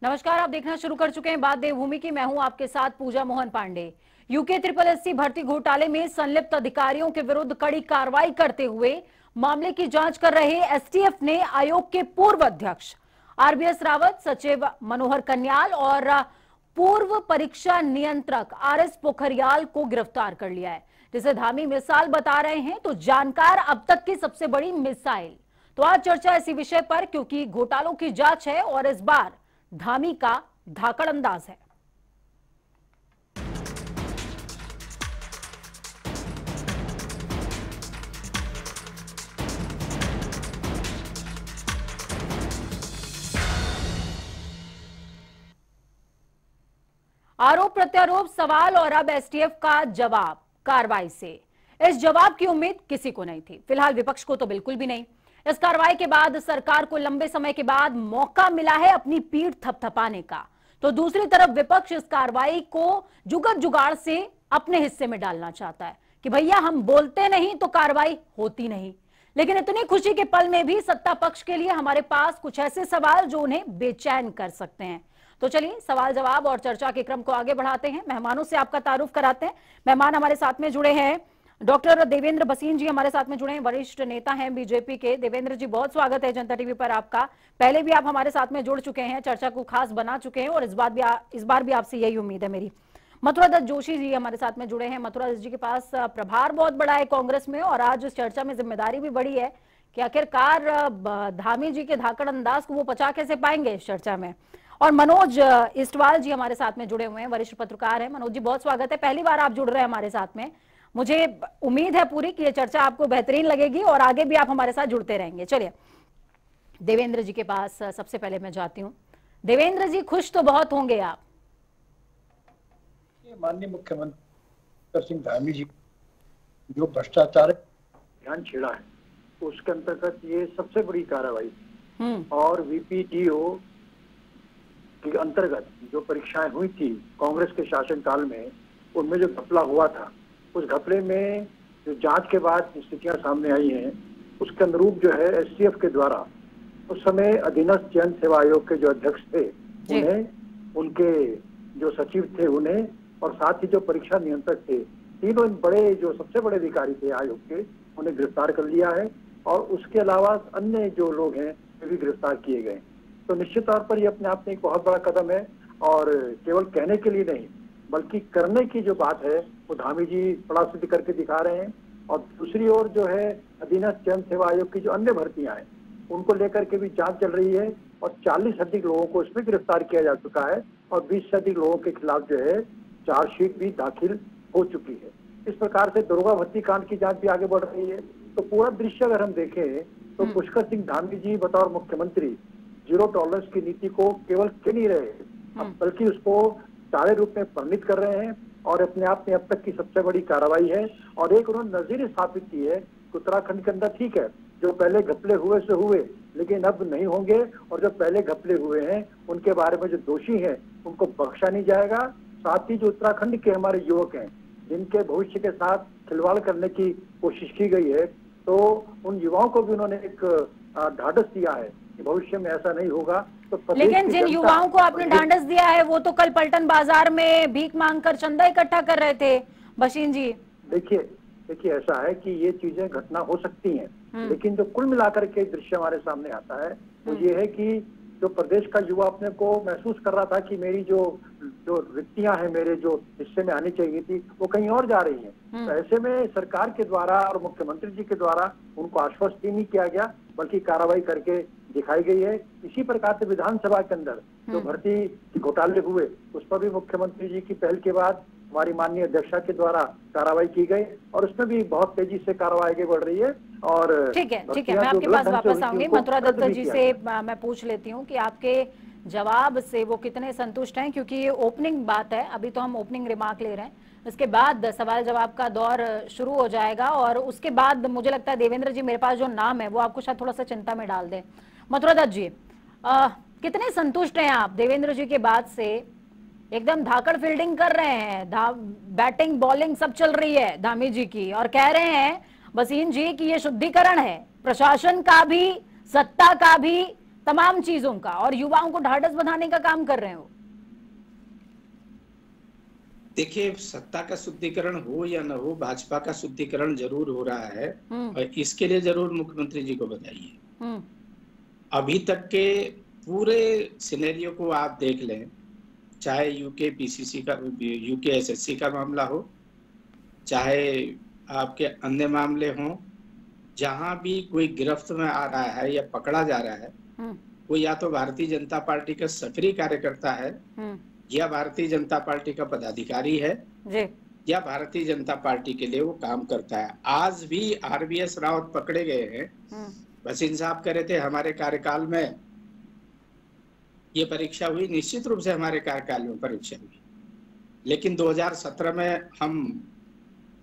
नमस्कार, आप देखना शुरू कर चुके हैं बात देवभूमि की। मैं हूं आपके साथ पूजा मोहन पांडे। यूके SSSC भर्ती घोटाले में संलिप्त अधिकारियों के विरुद्ध कड़ी कार्रवाई करते हुए मामले की जांच कर रहे एसटीएफ ने आयोग के पूर्व अध्यक्ष RBS रावत, सचिव मनोहर कन्याल और पूर्व परीक्षा नियंत्रक RS पोखरियाल को गिरफ्तार कर लिया है, जिसे धामी मिसाइल बता रहे हैं। तो जानकार अब तक की सबसे बड़ी मिसाइल। तो आज चर्चा इसी विषय पर, क्योंकि घोटालों की जांच है और इस बार धामी का धाकड़ अंदाज है। आरोप प्रत्यारोप, सवाल और अब एसटीएफ का जवाब कार्रवाई से। इस जवाब की उम्मीद किसी को नहीं थी, फिलहाल विपक्ष को तो बिल्कुल भी नहीं। इस कार्रवाई के बाद सरकार को लंबे समय के बाद मौका मिला है अपनी पीठ थपथपाने का। तो दूसरी तरफ विपक्ष इस कार्रवाई को जुगत जुगाड़ से अपने हिस्से में डालना चाहता है कि भैया हम बोलते नहीं तो कार्रवाई होती नहीं। लेकिन इतनी खुशी के पल में भी सत्ता पक्ष के लिए हमारे पास कुछ ऐसे सवाल जो उन्हें बेचैन कर सकते हैं। तो चलिए सवाल जवाब और चर्चा के क्रम को आगे बढ़ाते हैं। मेहमानों से आपका तारुफ कराते हैं। मेहमान हमारे साथ में जुड़े हैं डॉक्टर देवेंद्र भसीन जी, हमारे साथ में जुड़े हैं, वरिष्ठ नेता हैं बीजेपी के। देवेंद्र जी, बहुत स्वागत है जनता टीवी पर आपका। पहले भी आप हमारे साथ में जुड़ चुके हैं, चर्चा को खास बना चुके हैं और इस बार भी आपसे यही उम्मीद है मेरी। मथुरा दत्त जोशी जी हमारे साथ में जुड़े हैं। मथुरा दत्त जी के पास प्रभार बहुत बड़ा है कांग्रेस में और आज इस चर्चा में जिम्मेदारी भी बड़ी है कि आखिरकार धामी जी के धाकड़ अंदाज को वो पचा कैसे पाएंगे इस चर्चा में। और मनोज इस्टवाल जी हमारे साथ में जुड़े हुए हैं, वरिष्ठ पत्रकार हैं। मनोज जी, बहुत स्वागत है, पहली बार आप जुड़ रहे हैं हमारे साथ में। मुझे उम्मीद है पूरी कि ये चर्चा आपको बेहतरीन लगेगी और आगे भी आप हमारे साथ जुड़ते रहेंगे। चलिए देवेंद्र जी के पास सबसे पहले मैं जाती हूँ। देवेंद्र जी, खुश तो बहुत होंगे आप। माननीय मुख्यमंत्री सिंह धामी जी जो भ्रष्टाचार ध्यान छेड़ा है उसके अंतर्गत ये सबसे बड़ी कार्रवाई। और VPDO के अंतर्गत जो परीक्षाएं हुई थी कांग्रेस के शासनकाल में, उनमें जो घपला हुआ था, उस घपले में जो जांच के बाद स्थितियां सामने आई हैं, उसके अनुरूप जो है STF के द्वारा उस समय अधीनस्थ जन सेवा आयोग के जो अध्यक्ष थे उन्हें, उनके जो सचिव थे उन्हें, और साथ ही जो परीक्षा नियंत्रक थे, तीनों बड़े जो सबसे बड़े अधिकारी थे आयोग के, उन्हें गिरफ्तार कर लिया है। और उसके अलावा अन्य जो लोग हैं वे भी गिरफ्तार किए गए। तो निश्चित तौर पर ये अपने आप में एक बहुत बड़ा कदम है और केवल कहने के लिए नहीं बल्कि करने की जो बात है वो धामी जी बड़ा सिद्ध करके दिखा रहे हैं। और दूसरी ओर जो है अधीनस्थ जन सेवा आयोग की जो अन्य भर्तियां हैं उनको लेकर के भी जांच चल रही है और 40 से अधिक लोगों को इसमें गिरफ्तार किया जा चुका है और 20 से अधिक लोगों के खिलाफ जो है चार्जशीट भी दाखिल हो चुकी है। इस प्रकार से दरोगा भर्ती कांड की जांच भी आगे बढ़ रही है। तो पूरा दृश्य अगर हम देखें तो पुष्कर सिंह धामी जी बतौर मुख्यमंत्री जीरो टॉलरेंस की नीति को केवल कह नहीं रहे बल्कि उसको चारे रूप में परिणित कर रहे हैं और अपने आप में अब तक की सबसे बड़ी कार्रवाई है। और एक उन्होंने नजीर स्थापित की है कि उत्तराखंड के अंदर ठीक है जो पहले घपले हुए से हुए लेकिन अब नहीं होंगे, और जो पहले घपले हुए हैं उनके बारे में जो दोषी हैं उनको बख्शा नहीं जाएगा। साथ ही जो उत्तराखंड के हमारे युवक हैं जिनके भविष्य के साथ खिलवाड़ करने की कोशिश की गई है, तो उन युवाओं को भी उन्होंने एक ढाढ़स दिया है कि भविष्य में ऐसा नहीं होगा। तो लेकिन जिन युवाओं को आपने ढांढस दिया है वो तो कल पलटन बाजार में भीख मांगकर चंदा इकट्ठा कर रहे थे। भसीन जी, देखिए ऐसा है कि ये चीजें घटना हो सकती हैं, लेकिन जो कुल मिलाकर के दृश्य हमारे सामने आता है वो ये है कि जो प्रदेश का युवा अपने को महसूस कर रहा था कि मेरी जो रिक्तियां हैं मेरे जो हिस्से में आनी चाहिए थी वो कहीं और जा रही हैं। तो ऐसे में सरकार के द्वारा और मुख्यमंत्री जी के द्वारा उनको आश्वस्त ही नहीं किया गया बल्कि कार्रवाई करके दिखाई गई है। इसी प्रकार से विधानसभा के अंदर जो भर्ती घोटाले हुए उस पर भी मुख्यमंत्री जी की पहल के बाद हमारी माननीय अध्यक्षा के द्वारा कार्रवाई की गई और उसमें भी बहुत तेजी से कार्रवाई आगे बढ़ रही है। और ठीक है, मैं आपके पास वापस आऊंगी। मथुरा दत्त जी से मैं पूछ लेती हूँ कि आपके जवाब से वो कितने संतुष्ट हैं, क्योंकि ये ओपनिंग बात है, अभी तो हम ओपनिंग रिमार्क ले रहे हैं, इसके बाद सवाल जवाब का दौर शुरू हो जाएगा और उसके बाद मुझे लगता है देवेंद्र जी मेरे पास जो नाम है वो आपको शायद थोड़ा सा चिंता में डाल दें। मथुरा दत्त जी, कितने संतुष्ट हैं आप देवेंद्र जी के बाद से? एकदम धाकड़ फील्डिंग कर रहे हैं, बैटिंग बॉलिंग सब चल रही है धामी जी की, और कह रहे हैं भसीन जी कि ये शुद्धिकरण है प्रशासन का भी, सत्ता का भी, तमाम चीजों का, और युवाओं को ढाढ़स बंधाने का काम कर रहे हो। देखिए, सत्ता का शुद्धिकरण हो या न हो, भाजपा का शुद्धिकरण जरूर हो रहा है और इसके लिए जरूर मुख्यमंत्री जी को बधाइए। अभी तक के पूरे सिनेरियो को आप देख लें, चाहे यूके पीसीसी का, यूके एसएससी का मामला हो, चाहे आपके अन्य मामले हों, जहां भी कोई गिरफ्त में आ रहा है या पकड़ा जा रहा है, वो या तो भारतीय जनता पार्टी का सक्रिय कार्यकर्ता है, या भारतीय जनता पार्टी का पदाधिकारी है, या भारतीय जनता पार्टी के लिए वो काम करता है। आज भी आरबीएस रावत पकड़े गए हैं। भसीन साहब कह रहे थे हमारे कार्यकाल में ये परीक्षा हुई, निश्चित रूप से हमारे कार्यकाल में परीक्षा हुई, लेकिन 2017 में हम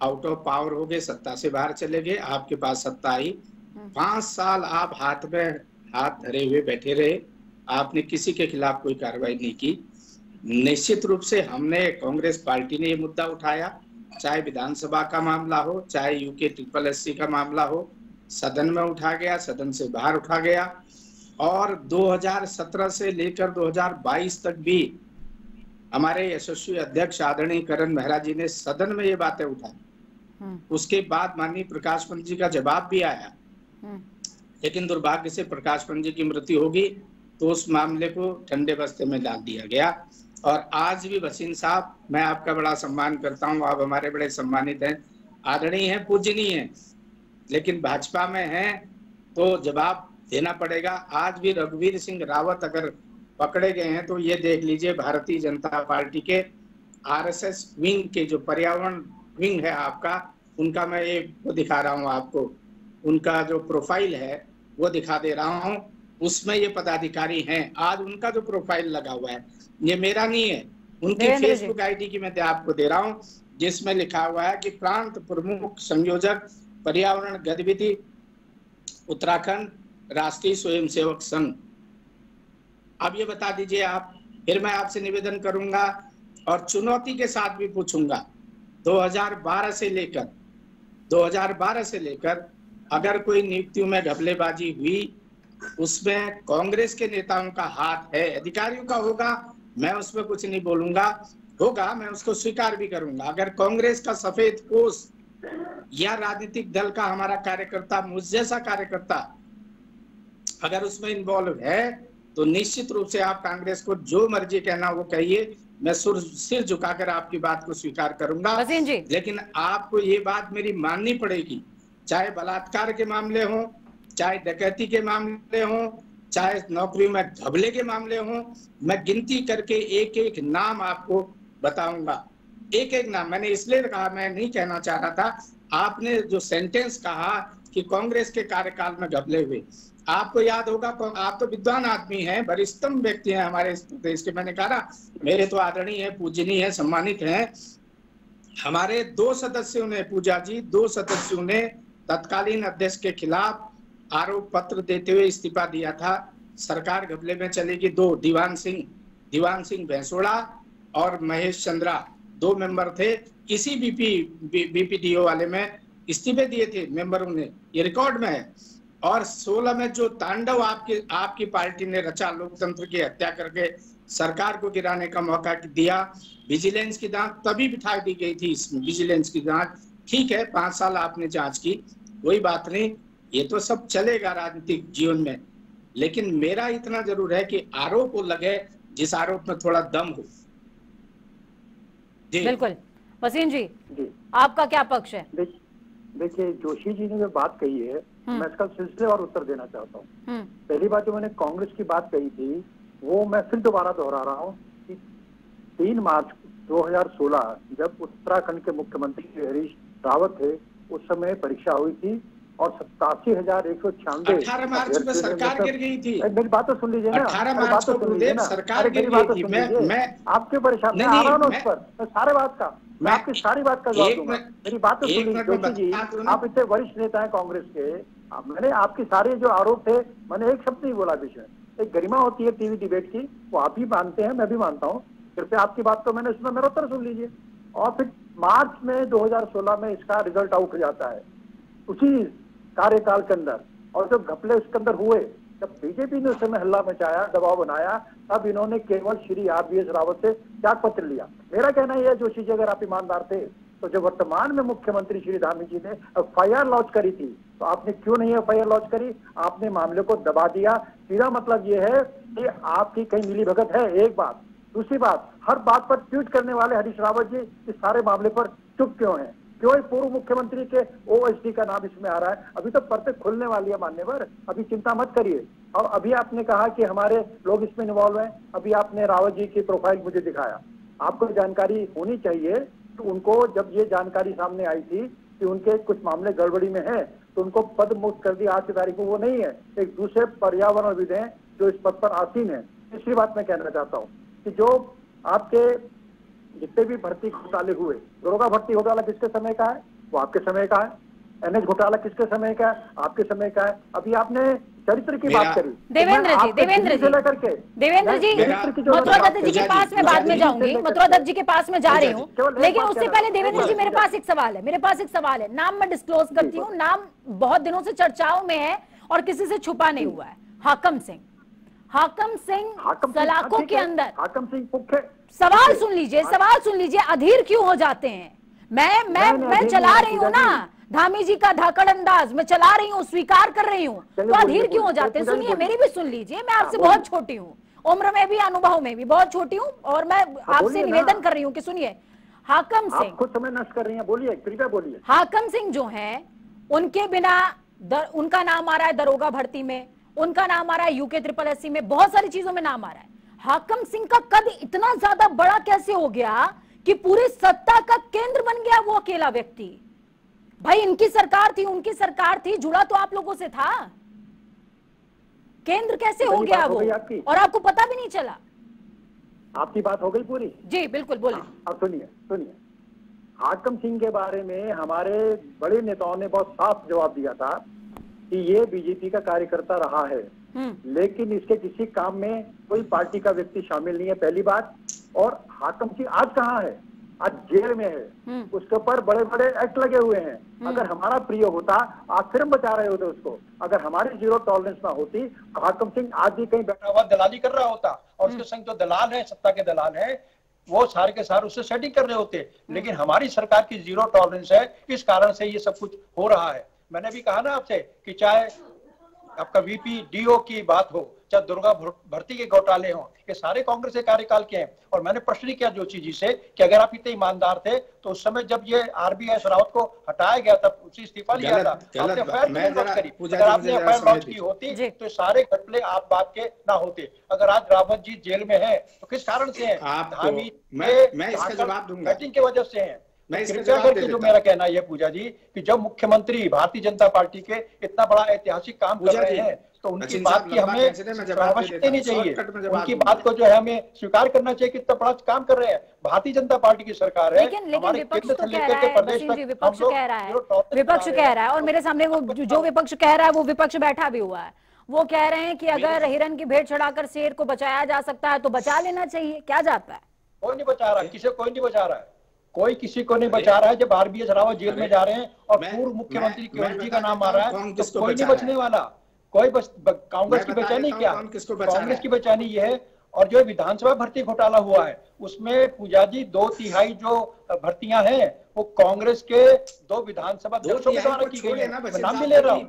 आउट ऑफ पावर हो गए, सत्ता से बाहर चले गए, आपके पास सत्ता आई। 5 साल आप हाथ में हाथ धरे हुए बैठे रहे, आपने किसी के खिलाफ कोई कार्रवाई नहीं की। निश्चित रूप से हमने, कांग्रेस पार्टी ने ये मुद्दा उठाया, चाहे विधानसभा का मामला हो, चाहे यूके SSC का मामला हो, सदन में उठा गया, सदन से बाहर उठा गया, और 2017 से लेकर 2022 तक भी हमारे यशस्वी अध्यक्ष आदरणीय करण मेहरा जी ने सदन में ये बातें उठाई। उसके बाद माननीय प्रकाश पंत जी का जवाब भी आया, लेकिन दुर्भाग्य से प्रकाश पंत जी की मृत्यु होगी तो उस मामले को ठंडे बस्ते में डाल दिया गया। और आज भी भसीन साहब, मैं आपका बड़ा सम्मान करता हूं, आप हमारे बड़े सम्मानित हैं, आदरणीय हैं, पूजनीय हैं, लेकिन भाजपा में हैं तो जवाब देना पड़ेगा। आज भी रघुवीर सिंह रावत अगर पकड़े गए हैं तो ये देख लीजिए, भारतीय जनता पार्टी के आरएसएस विंग के जो पर्यावरण विंग है आपका, उनका मैं एक वो दिखा रहा हूँ आपको, उनका जो प्रोफाइल है वो दिखा दे रहा हूँ, उसमें ये पदाधिकारी हैं। आज उनका जो प्रोफाइल लगा हुआ है, ये मेरा नहीं है, उनकी फेसबुक आईडी की मैं आपको दे रहा हूँ, जिसमें लिखा हुआ है कि प्रांत प्रमुख संयोजक पर्यावरण गतिविधि उत्तराखंड राष्ट्रीय स्वयंसेवक संघ। अब ये बता दीजिए आप, फिर मैं आपसे निवेदन करूंगा और चुनौती के साथ भी पूछूंगा, 2012 से लेकर अगर कोई नियुक्तियों में घपलेबाजी हुई, उसमें कांग्रेस के नेताओं का हाथ है, अधिकारियों का होगा, मैं उसमें कुछ नहीं बोलूंगा, होगा, मैं उसको स्वीकार भी करूंगा। अगर कांग्रेस का सफेद पोष या राजनीतिक दल का हमारा कार्यकर्ता, मुझ जैसा कार्यकर्ता अगर उसमें इन्वॉल्व है, तो निश्चित रूप से आप कांग्रेस को जो मर्जी कहना वो कहिए, मैं सिर झुकाकर आपकी बात को स्वीकार करूंगा। लेकिन आपको ये बात मेरी माननी पड़ेगी, चाहे बलात्कार के मामले हों, चाहे डकैती के मामले हों, चाहे नौकरी में घपले के मामले हों, मैं गिनती करके एक एक नाम आपको बताऊंगा, एक एक नाम। मैंने इसलिए कहा, मैं नहीं कहना चाह रहा था, आपने जो सेंटेंस कहा कि कांग्रेस के कार्यकाल में घपले हुए, आपको याद होगा, आप तो विद्वान आदमी हैं, वरिष्ठतम व्यक्ति हैं हमारे इस प्रदेश के। मैंने कहा मेरे तो आदरणीय है, पूजनीय है, सम्मानित हैं, हमारे 2 सदस्यों ने, पूजा जी, 2 सदस्यों ने तत्कालीन अध्यक्ष के खिलाफ आरोप पत्र देते हुए इस्तीफा दिया था। सरकार घपले में चलेगी। 2, दीवान सिंह भैंसोड़ा और महेश चंद्रा 2 मेंबर थे, इसी बीपीडीओ वाले में इस्तीफे दिए थे मेंबरों ने, ये रिकॉर्ड में है। और 16 में जो तांडव आपकी पार्टी ने रचा, लोकतंत्र की हत्या करके सरकार को गिराने का मौका दिया, विजिलेंस की जांच तभी बिठा दी गई थी, इसमें विजिलेंस की जांच, ठीक है, 5 साल आपने जांच की, कोई बात नहीं, ये तो सब चलेगा राजनीतिक जीवन में, लेकिन मेरा इतना जरूर है कि आरोप वो लगे जिस आरोप में थोड़ा दम हो। जी बिल्कुल। वसीम जी, आपका क्या पक्ष है? देखिए, जोशी जी ने जो बात कही है, मैं इसका सिलसिलेवार उत्तर देना चाहता हूँ। पहली बात जो मैंने कांग्रेस की बात कही थी, वो मैं फिर दोबारा दोहरा रहा हूँ कि 3 मार्च 2016 जब उत्तराखंड के मुख्यमंत्री हरीश रावत थे, उस समय परीक्षा हुई थी और 87,196 18 मार्च में सरकार गिर गई थी। मेरी बात तो सुन लीजिए ना, 18 मार्च को गुरुदेव सरकार गिर गई थी। मैं आपके परेशान आ रहा हूँ उस पर, मैं सारे बात का, मैं आपकी सारी बात का जवाब दूंगा। मेरी बात तो सुन लीजिए जोशी जी, आप इतने वरिष्ठ नेता हैं कांग्रेस के, मैंने आपके सारे जो आरोप थे, मैंने एक शब्द नहीं बोला विषय। एक गरिमा होती है टीवी डिबेट की, वो आप भी मानते हैं, मैं भी मानता हूँ, कृपया आपकी बात को मैंने उसमें मेरा उत्तर सुन लीजिए। और फिर मार्च में 2016 में इसका रिजल्ट आउट हो जाता है उसी कार्यकाल के अंदर, और जब घपले उसके अंदर हुए जब बीजेपी ने उस समय हल्ला मचाया, दबाव बनाया, तब इन्होंने केवल श्री RBS रावत से त्याग पत्र लिया। मेरा कहना यह है जोशी जी, अगर आप ईमानदार थे तो जो वर्तमान में मुख्यमंत्री श्री धामी जी ने FIR लॉन्च करी थी, तो आपने क्यों नहीं FIR लॉन्च करी? आपने मामले को दबा दिया। सीधा मतलब ये है कि आपकी कहीं मिली भगत है, एक बात। दूसरी बात, हर बात पर ट्वीट करने वाले हरीश रावत जी इस सारे मामले पर चुप क्यों हैं? क्यों पूर्व मुख्यमंत्री के OSD का नाम इसमें आ रहा है? अभी तो परतें खुलने वाली है मान्यवर, अभी चिंता मत करिए। और अभी आपने कहा कि हमारे लोग इसमें इन्वॉल्व हैं, अभी आपने रावत जी की प्रोफाइल मुझे दिखाया। आपको जानकारी होनी चाहिए तो उनको जब ये जानकारी सामने आई थी कि उनके कुछ मामले गड़बड़ी में है, तो उनको पद मुक्त कर दिया। आज की तारीख में वो नहीं है, एक दूसरे पर्यावरणविद हैं जो इस पद पर आसीन है। तीसरी बात मैं कहना चाहता हूँ कि जो आपके जितने भी भर्ती घोटाले हुए, दरोगा भर्ती घोटाला किसके समय का है? वो आपके समय का है। NH घोटाला किसके समय का है? आपके समय का है। अभी आपने चरित्र की बात करी। देवेंद्र जी, देवेंद्र जी, मथुरा दत्त जी के पास में बाद में जाऊंगी, मथुरा दत्त जी के पास में जा रही हूँ, लेकिन उससे पहले देवेंद्र जी मेरे पास एक सवाल है। नाम मैं डिस्क्लोज करती हूँ, नाम बहुत दिनों से चर्चाओं में है और किसी से छुपा नहीं हुआ है। हाकम सिंह सलाखों के अंदर। हाकम सिंह सवाल सुन लीजिए, अधीर क्यों हो जाते हैं? मैं चला रही हूँ ना धामी जी का धाकड़ अंदाज, मैं चला रही हूँ, स्वीकार कर रही हूँ, तो अधीर क्यों हो जाते हैं? सुनिए, मेरी भी सुन लीजिए। मैं आपसे बहुत छोटी हूँ, उम्र में भी, अनुभव में भी बहुत छोटी हूँ, और मैं आपसे निवेदन कर रही हूँ कि सुनिए, हाकम सिंह खुद समय नष्ट कर रही हैं, बोलिए, कृपया बोलिए। हाकम सिंह जो हैं, उनके बिना उनका नाम आ रहा है दरोगा भर्ती में, उनका नाम आ रहा है UK SSS में, बहुत सारी चीजों में नाम आ रहा है। हाकम सिंह का कद इतना ज्यादा बड़ा कैसे हो गया कि पूरी सत्ता का केंद्र बन गया वो अकेला व्यक्ति? भाई, उनकी सरकार थी, जुड़ा तो आप लोगों से था। केंद्र कैसे हो गया वो, और आपको पता भी नहीं चला? आपकी बात हो गई पूरी? जी बिल्कुल, बोलिए। अब सुनिए, हाकम सिंह के बारे में हमारे बड़े नेताओं ने बहुत साफ जवाब दिया था कि ये बीजेपी का कार्यकर्ता रहा है, लेकिन इसके किसी काम में कोई पार्टी का व्यक्ति शामिल नहीं है, पहली बात। और हाकम सिंह आज कहाँ है? आज जेल में है। उसके ऊपर बड़े बड़े एक्ट लगे हुए हैं। अगर हमारा प्रिय होता, आज फिर बचा रहे होते उसको। अगर हमारी जीरो टॉलरेंस ना होती तो हाकम सिंह आज भी कहीं बैठा हुआ दलाली कर रहा होता, और उसके संग जो दलाल है, सत्ता के दलाल है, वो सारे के सारे उससे सेटिंग कर रहे होते। लेकिन हमारी सरकार की जीरो टॉलरेंस है, इस कारण से ये सब कुछ हो रहा है। मैंने भी कहा ना आपसे कि चाहे आपका VP DO की बात हो, चाहे दुर्गा भर्ती के घोटाले हो, ये सारे कांग्रेस के कार्यकाल के हैं। और मैंने प्रश्न किया जोशी जी से कि अगर आप इतने ईमानदार थे तो उस समय जब ये RBS रावत को हटाया गया तब उसी इस्तीफा लिया था, आपने FIR लॉन्च की होती तो सारे घटले आप बात के ना होते। अगर आज रावत जी जेल में है तो किस कारण से है? मैं इसका जवाब दूंगा, बैटिंग की वजह से है। कृपया करके जो मेरा कहना है पूजा जी, कि जब मुख्यमंत्री भारतीय जनता पार्टी के इतना बड़ा ऐतिहासिक काम कर रहे हैं तो उनकी बात की हमें आवश्यकता नहीं चाहिए। उनकी बात को जो है हमें स्वीकार करना चाहिए कि इतना बड़ा काम कर रहे हैं। भारतीय जनता पार्टी की सरकार है। लेकिन विपक्ष तो कह रहा है, बसीन जी, विपक्ष कह रहा है, और मेरे सामने वो जो विपक्ष कह रहा है वो विपक्ष बैठा भी हुआ है। वो कह रहे हैं कि अगर हिरन की भेंट चढ़ाकर शेर को बचाया जा सकता है तो बचा लेना चाहिए। क्या जाता है? कोई नहीं बचा रहा, किसी कोई नहीं बचा रहा है, कोई किसी को नहीं बचा रहा है। जब RBS रावत जेल में जा रहे हैं और पूर्व मुख्यमंत्री केजरीवाल जी का नाम आ रहा है तो कोई नहीं बचने वाला। कोई कांग्रेस की बेचैनी क्या? कांग्रेस की बेचैनी ये है। और जो विधानसभा भर्ती घोटाला हुआ है उसमें पूजा जी 2/3 जो भर्तियां हैं वो कांग्रेस के 2 विधानसभा अध्यक्षों के द्वारा की गई है। मैं नाम भी ले रहा हूँ,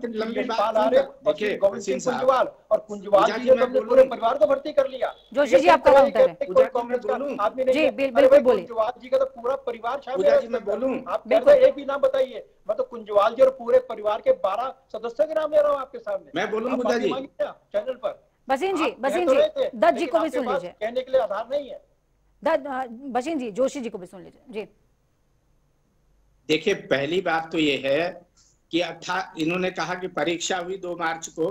गोविंद सिंह कुंजवाल, और कुंजवाल जी ने पूरे परिवार को भर्ती कर लिया। जोशी जी आपका उत्तर है। कांग्रेस का आदमी नहीं है, बिल्कुल बोलिए। कुंजवाल जी का तो पूरा परिवार शामिल है। मैं बोलूं, आप कहते हैं एक भी नाम बताइए, मैं तो कुंजवाल जी और पूरे परिवार के 12 सदस्यों के नाम ले रहा हूँ आपके सामने। मैं बोलूं पूजा जी चैनल पर। बसीन जी, दत्त जी को भी सुन लीजिए। कहने के लिए आधार नहीं है। बसीन जी, जोशी जी को भी सुन लीजिए। जी देखिए, पहली बात तो ये है कि इन्होंने कहा कि परीक्षा हुई 2 मार्च को,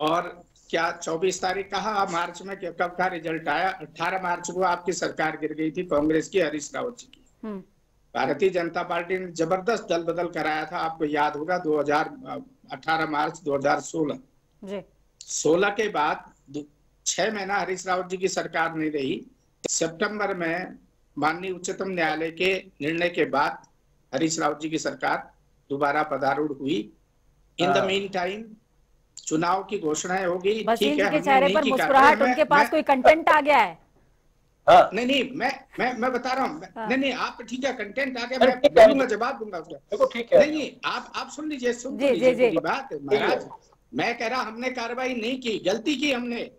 और क्या 24 तारीख कहा मार्च में, कब का रिजल्ट आया? 18 मार्च को आपकी सरकार गिर गई थी कांग्रेस की, हरीश रावत जी की। भारतीय जनता पार्टी ने जबरदस्त दल बदल कराया था, आपको याद होगा, 18 मार्च 2016। 16 के बाद 6 महीना हरीश रावत जी की सरकार नहीं रही। सितंबर में माननीय उच्चतम न्यायालय के निर्णय के बाद हरीश रावत जी की सरकार दोबारा पदारूढ़ हुई। इन द मीन टाइम चुनाव की घोषणाएं होगी, भसीन ठीक जी है, के हमने चेहरे नहीं पर की मुस्कुराहट, उनके पास कोई कंटेंट आ गया है। हाँ। नहीं, मैं बता रहा हूँ। हाँ। नहीं, आप ठीक है, कंटेंट आ गया, अरे मैं ठीक है, बोलूंगा, जवाब दूंगा उसका। देखो ठीक है। नहीं, आप सुन लीजिए, सुन तो जी, लीजिए जी, जी। मेरी बात महाराज। मैं कह रहा हमने कार्रवाई नहीं की, गलती की हमने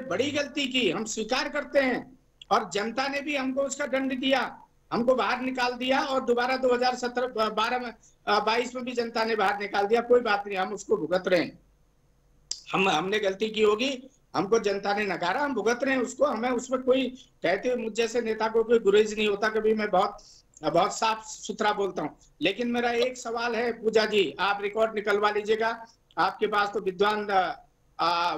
बड़ी गलती की, हम स्वीकार करते हैं। और जनता ने भी हमको उसका दंड दिया, हमको बाहर निकाल दिया, और दोबारा 2017-22 में भी जनता ने बाहर निकाल दिया। कोई बात नहीं, हम उसको भुगत रहे हैं। हमने गलती की होगी, हमको जनता ने नकारा, हम भुगत रहे हैं उसको। हमें उसमें कोई, कहते हुए मुझ जैसे नेता को कोई गुरेज नहीं होता, कभी मैं बहुत साफ सुथरा बोलता हूँ। लेकिन मेरा एक सवाल है पूजा जी, आप रिकॉर्ड निकलवा लीजिएगा, आपके पास तो विद्वान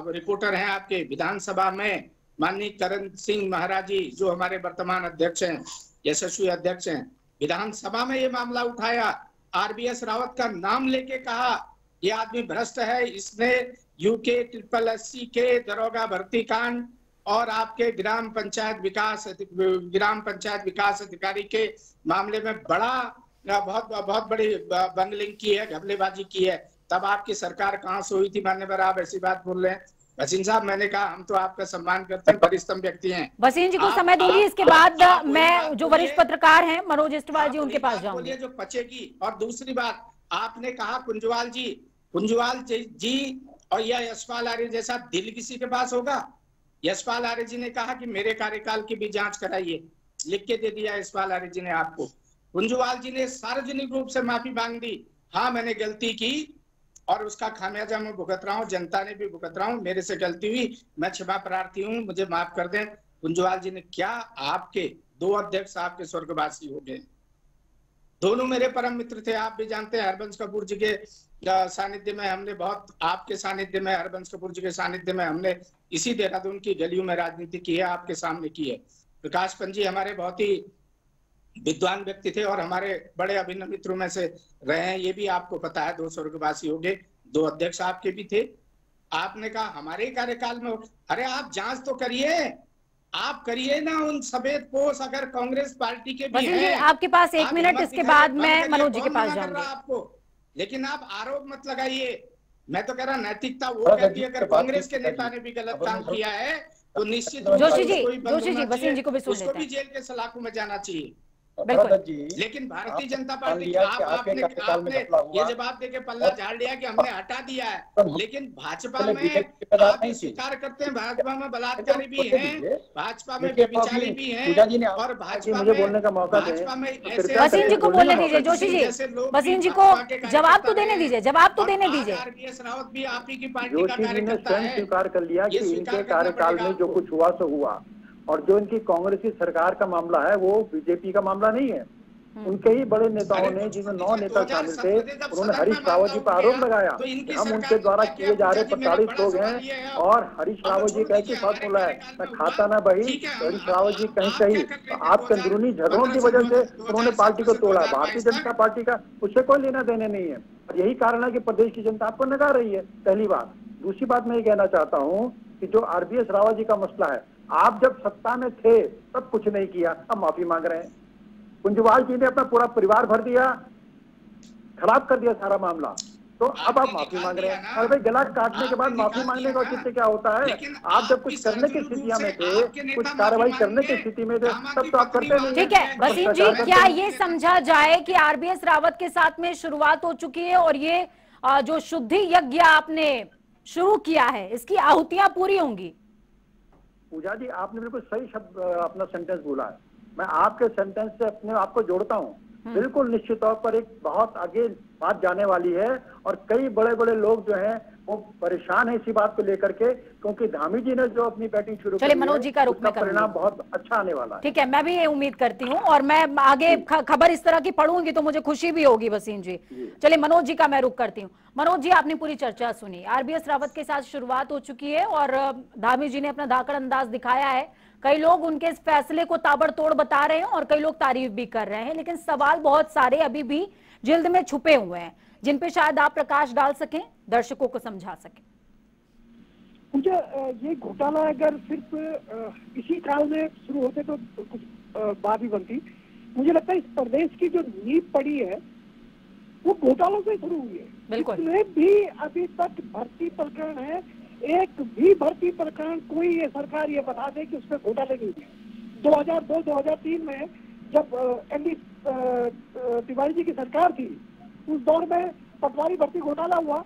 रिपोर्टर हैं आपके विधानसभा में, माननीय करण सिंह महाराज जी, जो हमारे वर्तमान अध्यक्ष हैं, यशस्वी अध्यक्ष हैं, विधानसभा में ये मामला उठाया, आरबीएस रावत का नाम लेके कहा ये आदमी भ्रष्ट है, इसने यूके SSSC के दरोगा भर्ती कांड और आपके ग्राम पंचायत विकास अधिकारी के मामले में बहुत बड़ी बंगलिंग की है, घपलेबाजी की है। तब आपकी सरकार कहां से हुई थी? मान्यवर, आप ऐसी बात बोल रहे हैं। भसीन साहब, मैंने कहा हम तो आपका सम्मान करते हैं, वरिष्ठतम व्यक्ति हैं। भसीन जी को समय दूंगी, इसके बाद मैं जो वरिष्ठ पत्रकार हैं मनोज इस्टवाल जी, उनके पास जाऊंगी। जो पचेगी। और दूसरी बात, आपने कहा कुंजवाल जी और यह यशपाल आर्य जैसा दिल किसी के पास होगा? यशपाल आर्य जी ने कहा कि मेरे कार्यकाल की भी जांच कराइए, लिख के दे दिया यशपाल आर्य जी ने आपको। कुंजवाल जी ने सार्वजनिक रूप से माफी मांग दी, हाँ मैंने गलती की और उसका खामियाजा मैं भुगत रहा हूँ, जनता ने भी भुगत रहा हूँ, मेरे से गलती हुई, मैं क्षमा प्रार्थी हूँ, मुझे माफ कर दें। कुंजवाल जी ने क्या, आपके 2 अध्यक्ष आपके स्वर्गवासी हो गए, दोनों मेरे परम मित्र थे। आप भी जानते हैं, हरबंश कपूर जी के सानिध्य में हमने आपके सानिध्य में, हरबंश कपूर जी के सानिध्य में हमने इसी देहरादून की गलियों में राजनीति की है, आपके सामने की है। प्रकाश पंत जी हमारे बहुत ही विद्वान व्यक्ति थे और हमारे बड़े अभिन्न मित्रों में से रहे हैं, ये भी आपको पता है। 2 स्वर्गवासी हो गए, 2 अध्यक्ष आपके भी थे। आपने कहा हमारे कार्यकाल में, अरे आप जांच तो करिए, आप करिए ना उन सफेद पोश अगर कांग्रेस पार्टी के भी हैं। आपके पास 1 मिनट, इसके बाद मैं मनोज जी के पास जाऊंगी। आपको, लेकिन आप आरोप मत लगाइए। मैं तो कह रहा नैतिकता वो कहती है, अगर कांग्रेस के नेता ने भी गलत काम किया है तो निश्चित जोशी जी वसीम जी को भी सुन लेते हैं। उसको भी जेल के सलाखों में जाना चाहिए। लेकिन भारतीय जनता पार्टी आपने ये जवाब देके पल्ला झाड़ लिया कि हमने हटा दिया है, लेकिन भाजपा में आप स्वीकार करते हैं, भाजपा में बलात्कारी भी हैं, भाजपा में व्यभिचारी भी हैं, और भाजपा में वसीम जी को बोलने दीजिए। जोशी जी, वसीम जी को जवाब तो देने दीजिए, जवाब तो देने दीजिए। आरबीएस रावत भी आप ही की पार्टी का कार्यकर्ता है, स्वीकार कर लिया कि इनके कार्यकाल में जो कुछ हुआ सो हुआ, और जो इनकी कांग्रेस की सरकार का मामला है वो बीजेपी का मामला नहीं है। उनके ही बड़े नेताओं ने, जिसमें 9 नेता शामिल थे, उन्होंने हरीश रावत जी पर आरोप लगाया कि हम उनके द्वारा किए जा रहे प्रताड़ित लोग हैं। और हरीश रावत जी का एक ही बात बोला है, मैं खाता ना बही। हरीश रावत जी कहीं सही, आपके अंदरूनी झगड़ों की वजह से उन्होंने पार्टी को तोड़ा। भारतीय जनता पार्टी का उससे कोई लेना देने नहीं है। यही कारण है कि प्रदेश की जनता आपको नकार रही है, पहली बात। दूसरी बात मैं ये कहना चाहता हूँ कि जो आरबीएस रावत जी का मसला है, आप जब सत्ता में थे तब कुछ नहीं किया, अब माफी मांग रहे हैं। कुंजवाल जी ने अपना पूरा परिवार भर दिया, खराब कर दिया सारा मामला, तो अब आप माफी मांग रहे हैं। और भाई गला काटने के बाद माफी मांगने का औचित्य क्या होता है? आप जब कुछ करने की स्थितियां में थे, कुछ कार्रवाई करने की स्थिति में थे, तब तो आप करते नहीं। ठीक है वसीम जी, क्या ये समझा जाए कि आरबीएस रावत के साथ में शुरुआत हो चुकी है और ये जो शुद्धि यज्ञ आपने शुरू किया है, इसकी आहुतियां पूरी होंगी? पूजा जी, आपने बिल्कुल सही शब्द अपना सेंटेंस बोला है। मैं आपके सेंटेंस से अपने आप को जोड़ता हूँ। बिल्कुल निश्चित तौर पर एक बहुत आगे बात जाने वाली है, और कई बड़े बड़े लोग जो हैं वो परेशान है इसी बात को लेकर के, क्योंकि धामी जी ने जो अपनी बैटिंग शुरू की है, मनोज जी का रुख में परिणाम बहुत अच्छा आने वाला है। ठीक है, मैं भी ये उम्मीद करती हूँ, और मैं आगे खबर इस तरह की पढ़ूंगी तो मुझे खुशी भी होगी। वसीम जी, चलिए मनोज जी का मैं रुख करती हूँ। मनोज जी, आपने पूरी चर्चा सुनी, आरबीएस रावत के साथ शुरुआत हो चुकी है और धामी जी ने अपना धाकड़ अंदाज दिखाया है। कई लोग उनके इस फैसले को ताबड़तोड़ बता रहे हैं और कई लोग तारीफ भी कर रहे हैं, लेकिन सवाल बहुत सारे अभी भी जिल्द में छुपे हुए हैं, जिन पे शायद आप प्रकाश डाल सकें, दर्शकों को समझा सकें। मुझे ये घोटाला अगर सिर्फ इसी काल में शुरू होते तो कुछ बात ही बनती। मुझे लगता है इस प्रदेश की जो नींव पड़ी है वो घोटालों से शुरू हुई है। बिल्कुल। इसमें भी अभी तक भर्ती प्रकरण है, एक भी भर्ती प्रकरण कोई ये सरकार ये बता दे कि उसमें घोटाले नहीं है। 2002-2003 में जब एनडी तिवारी जी की सरकार थी, उस दौर में पटवारी भर्ती घोटाला हुआ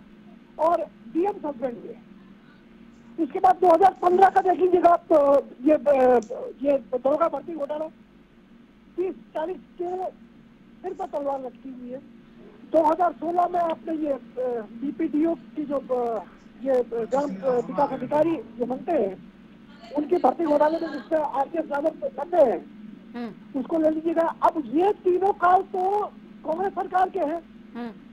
और डीएम सस्पेंड हुए। उसके बाद 2015 का देख लीजिएगा आप, ये दरोगा भर्ती घोटाला 30-40 के सिर पर तलवार लटकी हुई है। 2016 में आपने ये बीपीडीओ की जो ये ग्राम विकास अधिकारी जो बनते हैं, उनकी भर्ती घोटाले में जिससे आरकेएस रावत बनते हैं, उसको ले लीजिएगा। अब ये तीनों काल तो कांग्रेस सरकार के हैं,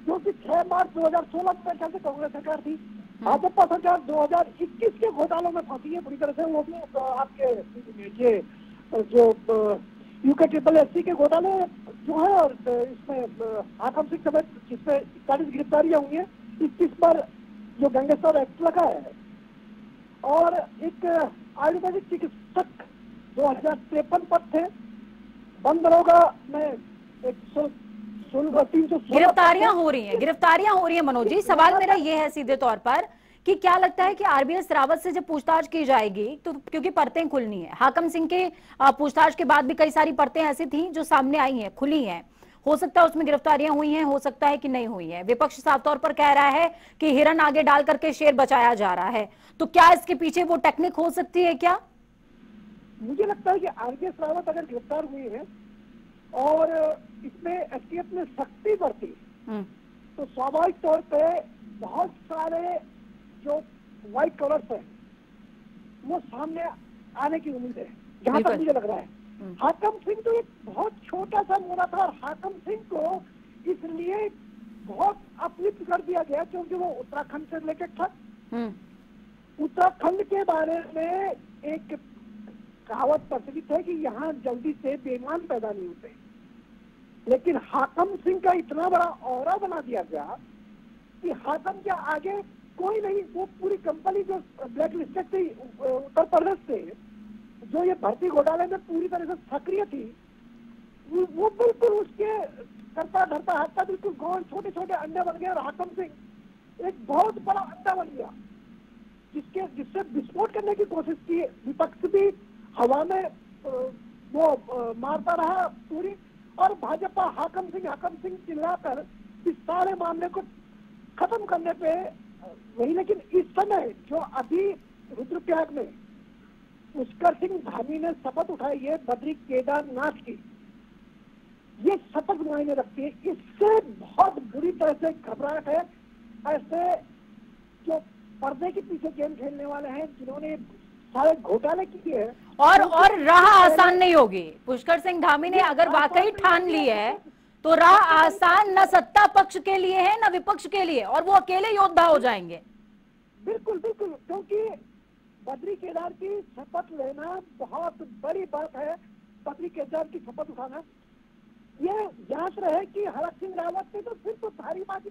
क्योंकि 6 मार्च 2016 में कैसे कांग्रेस सरकार थी। भाजपा सरकार 2021 के घोटालों में फंसी है पूरी तरह से। वो भी आपके ये जो यूके SSS के घोटाले जो है, और इसमें हाकम सिंह समेत जिसमें 40 गिरफ्तारियां हुई है, 21 पर जो गैंगस्टर एक्ट लगा है, और एक आयुर्वेदिक चिकित्सक 2053 पद थे। बंद दरोगा में 316 गिरफ्तारियां हो रही हैं मनोज जी। सवाल मेरा ये है सीधे तौर पर कि क्या लगता है कि आरबीएस रावत से जब पूछताछ की जाएगी तो, क्योंकि परतें खुलनी है, हाकम सिंह के पूछताछ के बाद भी कई सारी परतें ऐसी थी जो सामने आई हैं, खुली हैं, हो सकता है उसमें गिरफ्तारियां हुई हैं, हो सकता है कि नहीं हुई है। विपक्ष साफ तौर पर कह रहा है कि हिरन आगे डाल करके शेर बचाया जा रहा है, तो क्या इसके पीछे वो टेक्निक हो सकती है क्या? मुझे लगता है कि आरबीएस रावत अगर गिरफ्तार हुई है और इसमें एसटीएफ ने सख्ती बरती, तो स्वाभाविक तौर पे बहुत सारे जो व्हाइट कलर्स है वो सामने आने की उम्मीद है, जहां तक मुझे लग रहा है। हाकम सिंह तो एक बहुत छोटा सा मुद्दा था, और हाकम सिंह को इसलिए बहुत अपलिफ्ट कर दिया गया क्योंकि वो उत्तराखंड से रिलेटेड था। उत्तराखंड के बारे में एक कहावत प्रचलित है कि यहाँ जल्दी से बेईमान पैदा नहीं होते, लेकिन हाकम सिंह का इतना बड़ा ऑरा बना दिया गया कि हाकम के आगे कोई नहीं। वो पूरी कंपनी जो ब्लैक लिस्टेड थी उत्तर प्रदेश से, जो ये भर्ती घोटाले में पूरी तरह से सक्रिय थी, वो बिल्कुल उसके करता धरता हटता बिल्कुल गौन छोटे छोटे अंडे बन गए, और हाकम सिंह एक बहुत बड़ा अंडा बन गया जिससे विस्फोट करने की कोशिश की। विपक्ष भी हवा में वो मारता रहा पूरी, और भाजपा हाकम सिंह चिल्लाकर इस सारे मामले को खत्म करने पे वही। लेकिन इस समय जो अभी रुद्रप्रयाग में पुष्कर सिंह धामी ने शपथ उठाई है बद्री केदारनाथ की, ये शपथ मायने रखती है। इससे बहुत बुरी तरह से घबराहट है ऐसे जो पर्दे के पीछे गेम खेलने वाले हैं, जिन्होंने सारे घोटाले किए हैं। और राह आसान नहीं होगी। पुष्कर सिंह धामी ने अगर वाकई ठान ली है तो राह आसान न सत्ता पक्ष के लिए है न विपक्ष के लिए, और वो अकेले योद्धा हो जाएंगे। बिल्कुल बिल्कुल, क्योंकि बद्री केदार की शपथ लेना बहुत बड़ी बात है। बद्री केदार की शपथ उठाना, ये जांच रहे कि हरक सिंह रावत ने तो सिर्फ धारीबाजी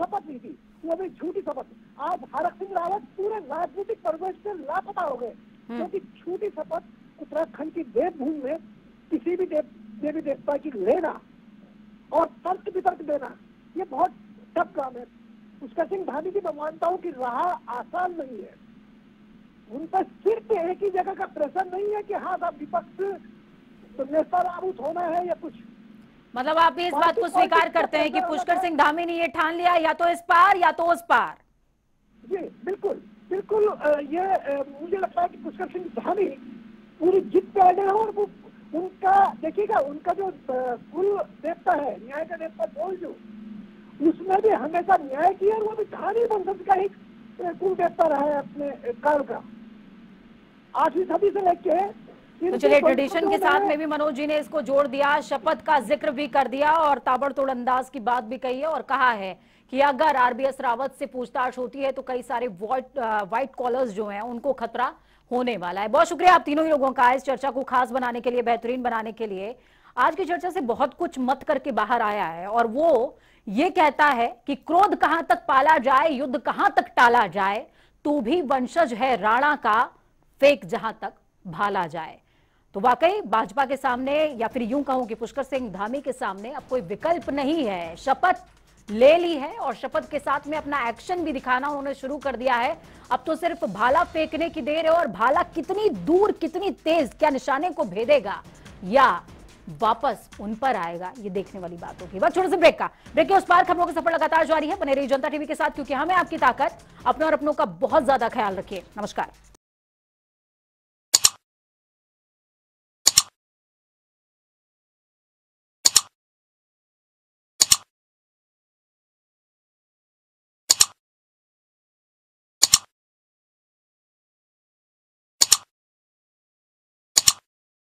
शपथ ली थी, वो भी झूठी शपथ। आज हरक सिंह रावत पूरे राजनीतिक परिवेश से लापता हो गए, क्योंकि झूठी शपथ उत्तराखंड की देवभूमि में किसी भी देवी देवता की लेना और तर्क वितर्क देना, ये बहुत टफ काम है। पुष्कर सिंह धामी की मैं मानता हूँ कि राह आसान नहीं है। उन पर सिर्फ एक ही जगह का प्रेशर नहीं है कि हाँ साहब विपक्ष तो नेता राबूत होना है या कुछ। मतलब आप इस बात को स्वीकार करते हैं कि पुष्कर सिंह धामी ने ये ठान लिया या तो इस पार या तो उस पार? जी बिल्कुल बिल्कुल, ये मुझे लगता है कि पुष्कर सिंह धामी पूरी जिद पे अड़े हैं, और वो उनका देखिएगा, उनका जो कुल देवता है, न्याय का देवता बोल जो, उसमें भी हमेशा न्याय किया, और वो भी धामी वंशज का ही कुल देवता रहा है अपने काल का, 8वीं सदी से लेके। तो चलिए, ट्रेडिशन के साथ में भी मनोज जी ने इसको जोड़ दिया, शपथ का जिक्र भी कर दिया और ताबड़तोड़ अंदाज की बात भी कही है, और कहा है कि अगर आरबीएस रावत से पूछताछ होती है तो कई सारे व्हाइट कॉलर्स जो हैं उनको खतरा होने वाला है। बहुत शुक्रिया आप तीनों ही लोगों का इस चर्चा को खास बनाने के लिए, बेहतरीन बनाने के लिए। आज की चर्चा से बहुत कुछ मत करके बाहर आया है, और वो ये कहता है कि क्रोध कहां तक पाला जाए, युद्ध कहां तक टाला जाए, तू भी वंशज है राणा का, फेक जहां तक भाला जाए। तो वाकई भाजपा के सामने, या फिर यूं कहूं कि पुष्कर सिंह धामी के सामने अब कोई विकल्प नहीं है। शपथ ले ली है और शपथ के साथ में अपना एक्शन भी दिखाना उन्होंने शुरू कर दिया है। अब तो सिर्फ भाला फेंकने की देर है और भाला कितनी दूर, कितनी तेज, क्या निशाने को भेदेगा या वापस उन पर आएगा, ये देखने वाली बात होगी। बस छोटे से ब्रेक के उस पार खबरों का सफर लगातार जारी है। बने रहिए जनता टीवी के साथ, क्योंकि हमें आपकी ताकत, अपने और अपनों का बहुत ज्यादा ख्याल रखिए। नमस्कार।